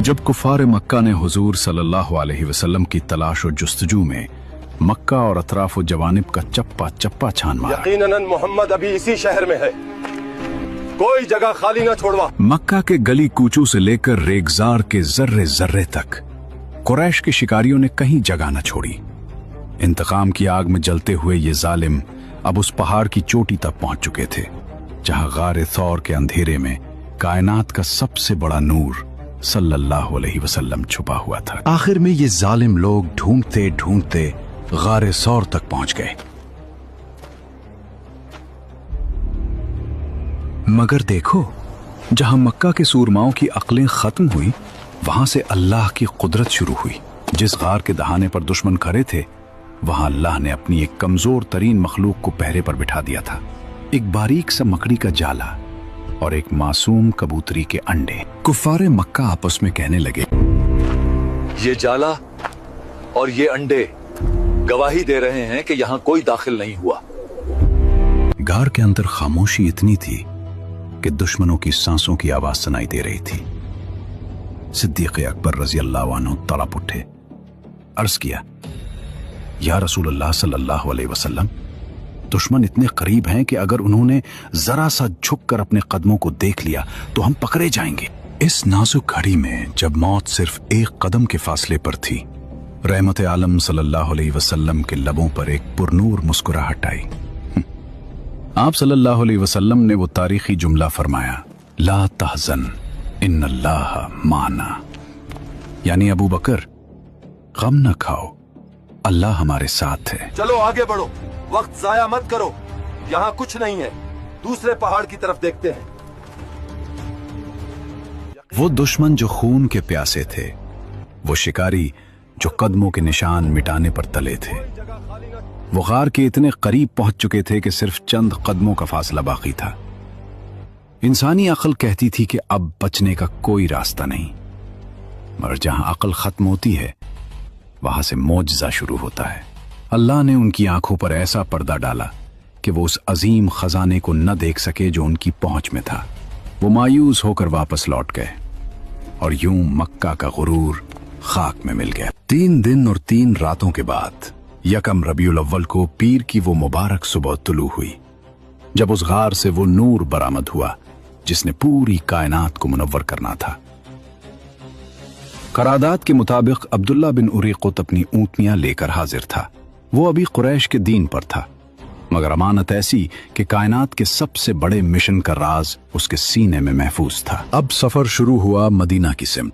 जब कुफार मक्का ने हुजूर सल्लल्लाहु अलैहि वसल्लम की तलाश और जुस्तजू में मक्का और अतराफ जवानिब का चप्पा चप्पा छान मारा। यकीनन मोहम्मद अभी इसी शहर में है, कोई जगह खाली न छोड़वा। मक्का के गली कूचों से लेकर रेगजार के जर्रे जर्रे तक कुरैश के शिकारियों ने कहीं जगह न छोड़ी। इंतकाम की आग में जलते हुए ये जालिम अब उस पहाड़ की चोटी तक पहुंच चुके थे जहां गारे थौर के अंधेरे में कायनात का सबसे बड़ा नूर सल्लल्लाहु अलैहि वसल्लम छुपा हुआ था। आखिर में ये जालिम लोग ढूंढते ढूंढते गारे सौर तक पहुंच गए, मगर देखो जहां मक्का के सूरमाओं की अक्लें खत्म हुई वहां से अल्लाह की कुदरत शुरू हुई। जिस गार के दहाने पर दुश्मन खड़े थे वहां अल्लाह ने अपनी एक कमजोर तरीन मखलूक को पहरे पर बिठा दिया था। एक बारीक सा मकड़ी का जाला और एक मासूम कबूतरी के अंडे। कुफारे मक्का आपस में कहने लगे, ये जाला और ये अंडे गवाही दे रहे हैं कि यहाँ कोई दाखिल नहीं हुआ। गार के अंदर खामोशी इतनी थी कि दुश्मनों की सांसों की आवाज सुनाई दे रही थी। सिद्दीक़ अकबर रज़ी अल्लाह अन्हु तड़प उठे, अर्ज किया, या रसूल अल्लाह सल्लल्लाहु अलैहि वसल्लम, दुश्मन इतने करीब हैं कि अगर उन्होंने जरा सा झुककर अपने कदमों को देख लिया तो हम पकड़े जाएंगे। इस नाजुक घड़ी में जब मौत सिर्फ एक कदम के फासले पर थी, रहमत आलम सल्लल्लाहु अलैहि वसल्लम के लबों पर एक पुरनूर मुस्कुराहट आई। आप सल्लल्लाहु अलैहि वसल्लम ने वो तारीखी जुमला फरमाया, ला तहज़न इन्नल्लाह माना, यानी अबू बकर गम न खाओ, अल्लाह हमारे साथ है। चलो आगे बढ़ो, वक्त जाया मत करो, यहाँ कुछ नहीं है, दूसरे पहाड़ की तरफ देखते हैं। वो दुश्मन जो खून के प्यासे थे, वो शिकारी जो कदमों के निशान मिटाने पर तले थे, वो गार के इतने करीब पहुंच चुके थे कि सिर्फ चंद कदमों का फासला बाकी था। इंसानी अक्ल कहती थी कि अब बचने का कोई रास्ता नहीं, मगर जहां अक्ल खत्म होती है वहां से मौजज़ा शुरू होता है। अल्लाह ने उनकी आंखों पर ऐसा पर्दा डाला कि वो उस अजीम खजाने को न देख सके जो उनकी पहुंच में था। वो मायूस होकर वापस लौट गए और यूं मक्का का गुरूर खाक में मिल गया। 3 दिन और 3 रातों के बाद यकम रबीउल अव्वल को पीर की वो मुबारक सुबह तुलू हुई, जब उस गार से वो नूर बरामद हुआ जिसने पूरी कायनात को मुनव्वर करना था। करादात के मुताबिक अब्दुल्ला बिन उरीक़ुत अपनी ऊँटनियां लेकर हाजिर था। वो अभी कुरैश के दीन पर था, मगर अमानत ऐसी कि कायनात के सबसे बड़े मिशन का राज उसके सीने में महफूज था। अब सफर शुरू हुआ मदीना की सिमत।